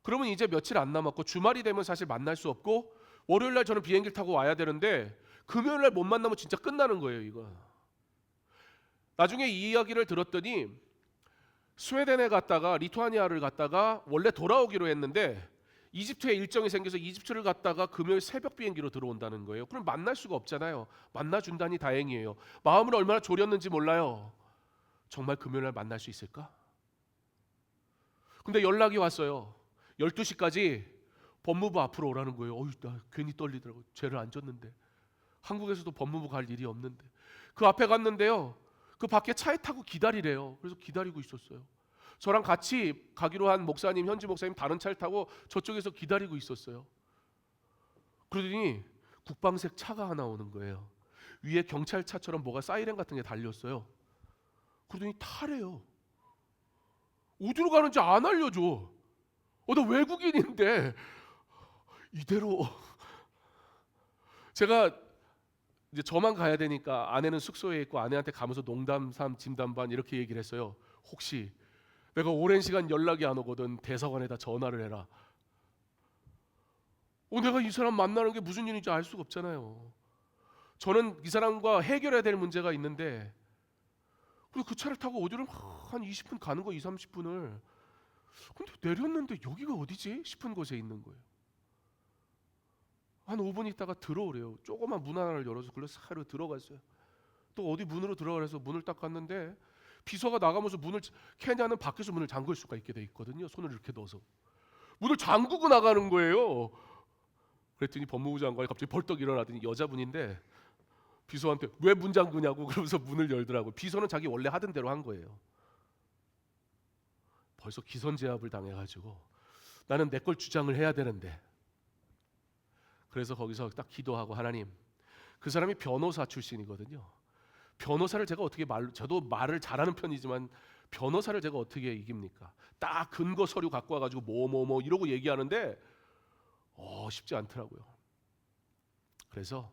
그러면 이제 며칠 안 남았고 주말이 되면 사실 만날 수 없고 월요일 날 저는 비행기를 타고 와야 되는데 금요일 날 못 만나면 진짜 끝나는 거예요, 이거. 나중에 이 이야기를 들었더니 스웨덴에 갔다가 리투아니아를 갔다가 원래 돌아오기로 했는데 이집트에 일정이 생겨서 이집트를 갔다가 금요일 새벽 비행기로 들어온다는 거예요. 그럼 만날 수가 없잖아요. 만나준다니 다행이에요. 마음을 얼마나 졸였는지 몰라요. 정말 금요일 날 만날 수 있을까? 근데 연락이 왔어요. 12시까지 법무부 앞으로 오라는 거예요. 나 괜히 떨리더라고요. 죄를 안 졌는데. 한국에서도 법무부 갈 일이 없는데. 그 앞에 갔는데요. 그 밖에 차에 타고 기다리래요. 그래서 기다리고 있었어요. 저랑 같이 가기로 한 목사님, 현지 목사님 다른 차를 타고 저쪽에서 기다리고 있었어요. 그러더니 국방색 차가 하나 오는 거예요. 위에 경찰차처럼 뭐가 사이렌 같은 게 달렸어요. 그러더니 타래요. 어디로 가는지 안 알려줘. 나 외국인인데. 이대로 제가 이제 저만 가야 되니까 아내는 숙소에 있고 아내한테 가면서 농담 삼 진담 반 이렇게 얘기를 했어요. 혹시 내가 오랜 시간 연락이 안 오거든 대사관에다 전화를 해라. 내가 이 사람 만나는 게 무슨 일인지 알 수가 없잖아요. 저는 이 사람과 해결해야 될 문제가 있는데 그 차를 타고 어디로 한 20분 가는 거 20-30분을 근데 내렸는데 여기가 어디지 싶은 곳에 있는 거예요. 한 5분 있다가 들어오래요. 조그만 문 하나를 열어서 글로 사로 들어갔어요. 또 어디 문으로 들어가서 문을 딱 갔는데 비서가 나가면서 케냐는 밖에서 문을 잠글 수가 있게 돼 있거든요. 손을 이렇게 넣어서 문을 잠그고 나가는 거예요. 그랬더니 법무부 장관이 갑자기 벌떡 일어나더니 여자분인데 비서한테 왜 문 잠그냐고 그러면서 문을 열더라고요. 비서는 자기 원래 하던 대로 한 거예요. 벌써 기선제압을 당해가지고 나는 내 걸 주장을 해야 되는데 그래서 거기서 딱 기도하고 하나님 그 사람이 변호사 출신이거든요. 변호사를 제가 어떻게 저도 말을 잘하는 편이지만 변호사를 제가 어떻게 이깁니까? 딱 근거 서류 갖고 와가지고 뭐 이러고 얘기하는데 쉽지 않더라고요. 그래서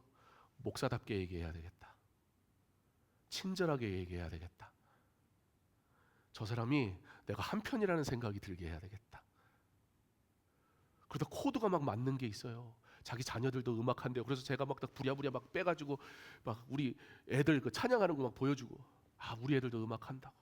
목사답게 얘기해야 되겠다. 친절하게 얘기해야 되겠다. 저 사람이 내가 한편이라는 생각이 들게 해야 되겠다. 그러다 코드가 막 맞는 게 있어요. 자기 자녀들도 음악한대요. 그래서 제가 막 부랴부랴 막 빼가지고 막 우리 애들 그 찬양하는 거 막 보여주고 우리 애들도 음악한다고.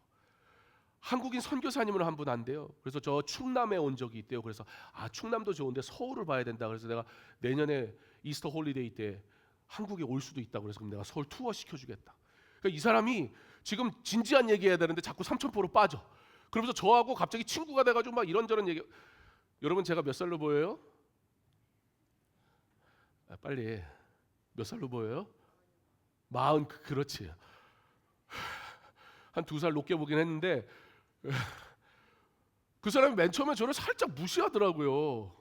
한국인 선교사님을 한 분 안돼요. 그래서 저 충남에 온 적이 있대요. 그래서 충남도 좋은데 서울을 봐야 된다. 그래서 내가 내년에 이스터 홀리데이 때 한국에 올 수도 있다고 그래서 그럼 내가 서울 투어 시켜주겠다. 그러니까 이 사람이 지금 진지한 얘기해야 되는데 자꾸 삼천포로 빠져. 그러면서 저하고 갑자기 친구가 돼가지고 막 이런저런 얘기. 여러분 제가 몇 살로 보여요? 빨리 몇 살로 보여요? 40. 그렇지. 한 2살 높게 보긴 했는데 그 사람이 맨 처음에 저를 살짝 무시하더라고요.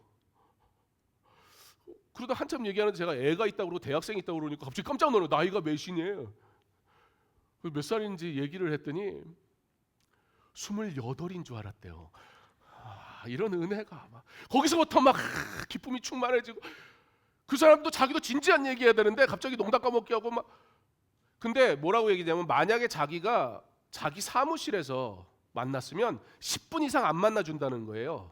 그러다 한참 얘기하는데 제가 애가 있다고 그러고 대학생이 있다고 그러니까 갑자기 깜짝 놀라요. 나이가 몇이네요. 몇 살인지 얘기를 했더니 28인 줄 알았대요. 이런 은혜가 막 거기서부터 막 기쁨이 충만해지고 그 사람도 자기도 진지한 얘기해야 되는데 갑자기 농담 까먹게 하고 막. 근데 뭐라고 얘기냐면 만약에 자기가 자기 사무실에서 만났으면 10분 이상 안 만나준다는 거예요.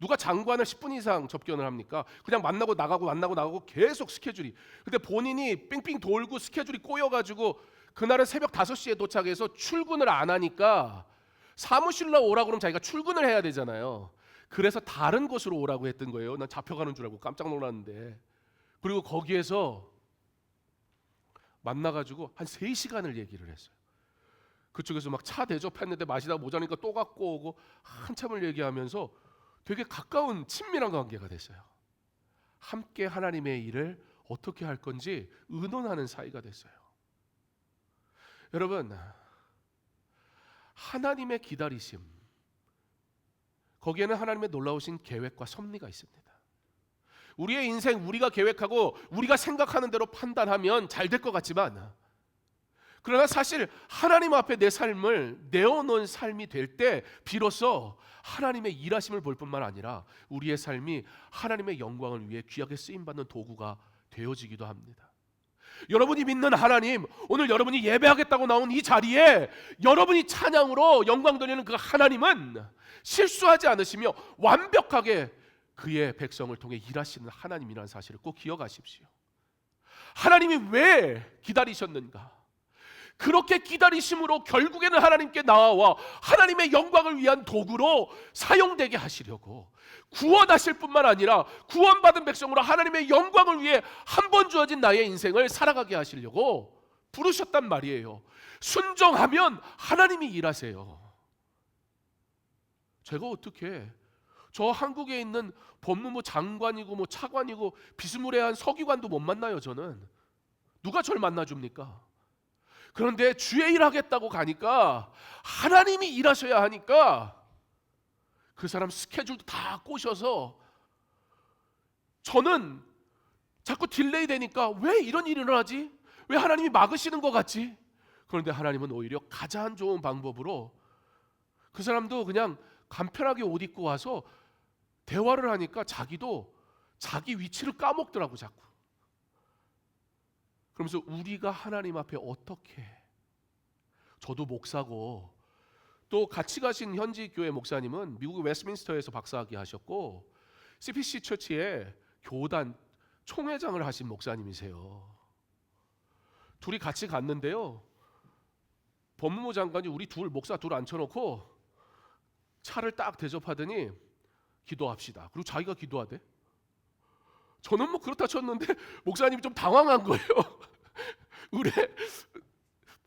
누가 장관을 10분 이상 접견을 합니까? 그냥 만나고 나가고 계속 스케줄이. 근데 본인이 삥삥 돌고 스케줄이 꼬여가지고 그날은 새벽 5시에 도착해서 출근을 안 하니까 사무실로 오라고 그러면 자기가 출근을 해야 되잖아요. 그래서 다른 곳으로 오라고 했던 거예요. 난 잡혀가는 줄 알고 깜짝 놀랐는데. 그리고 거기에서 만나가지고 한 3시간을 얘기를 했어요. 그쪽에서 막 차 대접했는데 마시다가 모자니까 또 갖고 오고 한참을 얘기하면서 되게 가까운 친밀한 관계가 됐어요. 함께 하나님의 일을 어떻게 할 건지 의논하는 사이가 됐어요. 여러분, 하나님의 기다리심, 거기에는 하나님의 놀라우신 계획과 섭리가 있습니다. 우리의 인생 우리가 계획하고 우리가 생각하는 대로 판단하면 잘 될 것 같지만, 그러나 사실 하나님 앞에 내 삶을 내어놓은 삶이 될 때 비로소 하나님의 일하심을 볼 뿐만 아니라 우리의 삶이 하나님의 영광을 위해 귀하게 쓰임받는 도구가 되어지기도 합니다. 여러분이 믿는 하나님, 오늘 여러분이 예배하겠다고 나온 이 자리에 여러분이 찬양으로 영광 돌리는 그 하나님은 실수하지 않으시며 완벽하게 그의 백성을 통해 일하시는 하나님이라는 사실을 꼭 기억하십시오. 하나님이 왜 기다리셨는가? 그렇게 기다리심으로 결국에는 하나님께 나와 하나님의 영광을 위한 도구로 사용되게 하시려고, 구원하실 뿐만 아니라 구원받은 백성으로 하나님의 영광을 위해 한 번 주어진 나의 인생을 살아가게 하시려고 부르셨단 말이에요. 순종하면 하나님이 일하세요. 제가 어떻게 저 한국에 있는 법무부 장관이고 뭐 차관이고 비스무리한 서기관도 못 만나요. 저는 누가 절 만나줍니까? 그런데 주의 일 하겠다고 가니까 하나님이 일하셔야 하니까 그 사람 스케줄도 다 꼬셔서 저는 자꾸 딜레이 되니까 왜 이런 일이 일어나지? 왜 하나님이 막으시는 것 같지? 그런데 하나님은 오히려 가장 좋은 방법으로 그 사람도 그냥 간편하게 옷 입고 와서 대화를 하니까 자기도 자기 위치를 까먹더라고 자꾸. 그러면서 우리가 하나님 앞에 어떻게, 저도 목사고 또 같이 가신 현지 교회 목사님은 미국 웨스트민스터에서 박사학위 하셨고 CPC 처치의 교단 총회장을 하신 목사님이세요. 둘이 같이 갔는데요, 법무부 장관이 우리 목사 둘 앉혀놓고 차를 딱 대접하더니 기도합시다. 그리고 자기가 기도하대. 저는 뭐 그렇다 쳤는데 목사님이 좀 당황한 거예요. 우리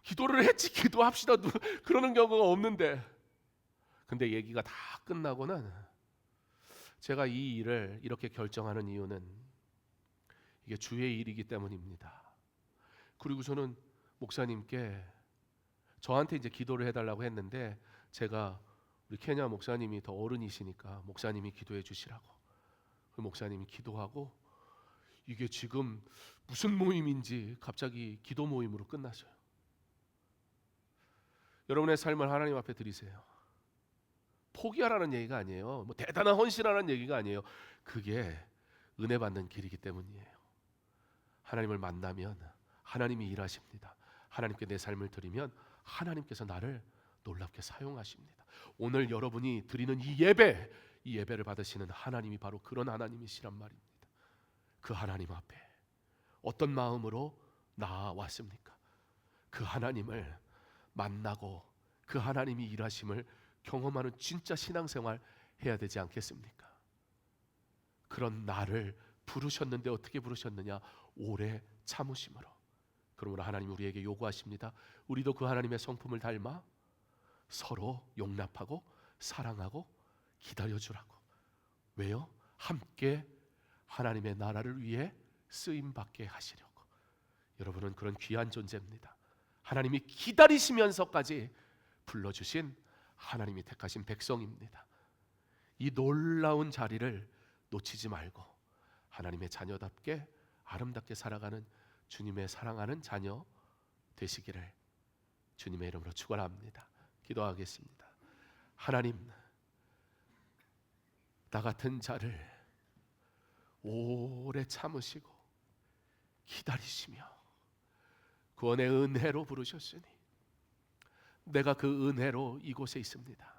기도를 했지 기도합시다 그러는 경우가 없는데. 근데 얘기가 다 끝나고는 제가 이 일을 이렇게 결정하는 이유는 이게 주의 일이기 때문입니다. 그리고 저는 목사님께 저한테 이제 기도를 해달라고 했는데 제가 우리 케냐 목사님이 더 어른이시니까 목사님이 기도해 주시라고, 그 목사님이 기도하고 이게 지금 무슨 모임인지 갑자기 기도 모임으로 끝났어요. 여러분의 삶을 하나님 앞에 드리세요. 포기하라는 얘기가 아니에요. 뭐 대단한 헌신하라는 얘기가 아니에요. 그게 은혜 받는 길이기 때문이에요. 하나님을 만나면 하나님이 일하십니다. 하나님께 내 삶을 드리면 하나님께서 나를 놀랍게 사용하십니다. 오늘 여러분이 드리는 이 예배를 받으시는 하나님이 바로 그런 하나님이시란 말입니다. 그 하나님 앞에 어떤 마음으로 나아왔습니까? 그 하나님을 만나고 그 하나님이 일하심을 경험하는 진짜 신앙생활 해야 되지 않겠습니까? 그런 나를 부르셨는데 어떻게 부르셨느냐? 오래 참으심으로. 그러므로 하나님 우리에게 요구하십니다. 우리도 그 하나님의 성품을 닮아 서로 용납하고 사랑하고 기다려주라고. 왜요? 함께 하나님의 나라를 위해 쓰임받게 하시려고. 여러분은 그런 귀한 존재입니다. 하나님이 기다리시면서까지 불러주신 하나님이 택하신 백성입니다. 이 놀라운 자리를 놓치지 말고 하나님의 자녀답게 아름답게 살아가는 주님의 사랑하는 자녀 되시기를 주님의 이름으로 축원합니다. 기도하겠습니다. 하나님, 나 같은 자를 오래 참으시고 기다리시며 구원의 은혜로 부르셨으니 내가 그 은혜로 이곳에 있습니다.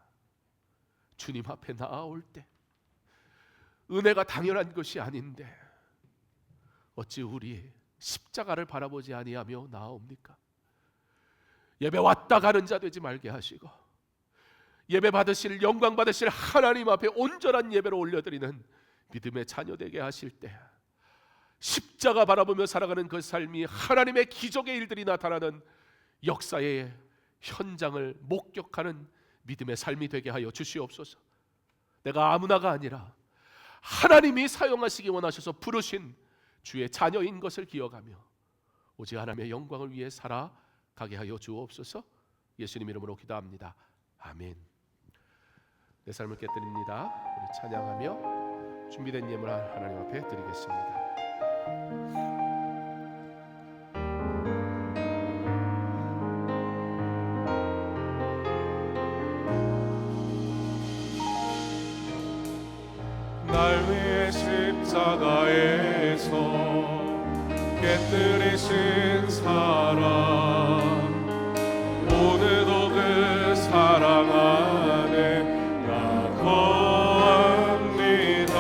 주님 앞에 나아올 때 은혜가 당연한 것이 아닌데 어찌 우리 십자가를 바라보지 아니하며 나아옵니까? 예배 왔다 가는 자 되지 말게 하시고 예배 받으실 영광 받으실 하나님 앞에 온전한 예배로 올려드리는 믿음의 자녀 되게 하실 때 십자가 바라보며 살아가는 그 삶이 하나님의 기적의 일들이 나타나는 역사의 현장을 목격하는 믿음의 삶이 되게 하여 주시옵소서. 내가 아무나가 아니라 하나님이 사용하시기 원하셔서 부르신 주의 자녀인 것을 기억하며 오직 하나님의 영광을 위해 살아가게 하여 주옵소서. 예수님 이름으로 기도합니다. 아멘. 내 삶을 깨뜨립니다. 우리 찬양하며 준비된 예물 하나님 앞에 드리겠습니다. 날 위해 십자가에서 깨뜨리신 사랑, 오늘도 그 사랑 안에 나 거합니다.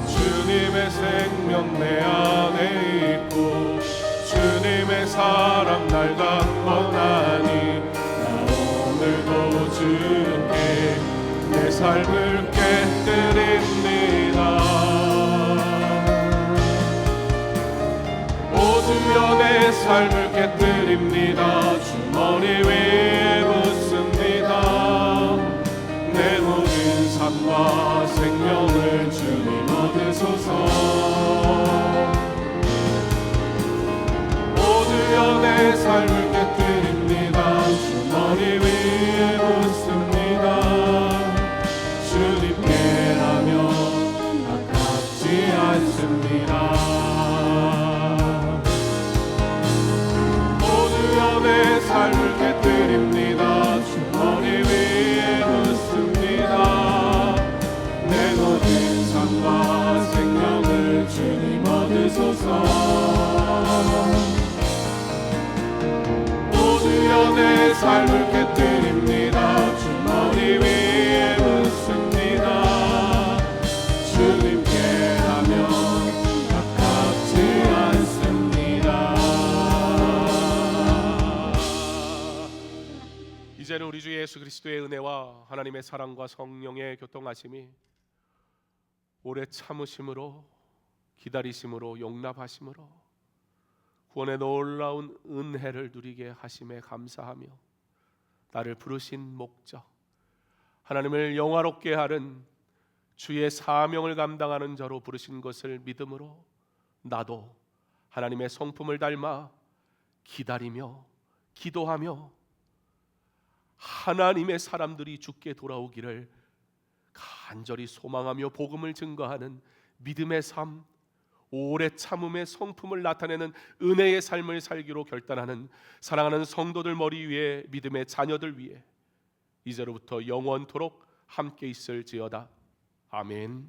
주님의 생명 내 안에 있고 주님의 사랑 날 강건하니 나 오늘도 주께 내 삶을 깨뜨립니다. 오 주여 내 삶을 깨뜨립니다. 주 머리 위에 묻습니다. 내 모든 삶과 생명을 주님 얻으소서. 오 주여 내 삶을 깨뜨립니다. 주 머리 위에 묻습니다. 주님께라면 아깝지 않습니다. 오 주여 내 삶을 깨뜨립니다. 주 머리 위에 묻습니다. 내 모든 삶과 생명을 주님 얻으소서. 오 주여 내 삶을 깨뜨립니다. 주 머리 위에 묻습니다. 주님께라면 아깝지 않습니다. 이제는 우리 주 예수 그리스도의 은혜와 하나님의 사랑과 성령의 교통하심이 오래 참으심으로 기다리심으로 용납하심으로 구원의 놀라운 은혜를 누리게 하심에 감사하며 나를 부르신 목적 하나님을 영화롭게 하는 주의 사명을 감당하는 자로 부르신 것을 믿음으로 나도 하나님의 성품을 닮아 기다리며 기도하며 하나님의 사람들이 주께 돌아오기를 간절히 소망하며 복음을 증거하는 믿음의 삶, 오래 참음의 성품을 나타내는 은혜의 삶을 살기로 결단하는 사랑하는 성도들 머리 위에 믿음의 자녀들 위에 이제로부터 영원토록 함께 있을지어다. 아멘.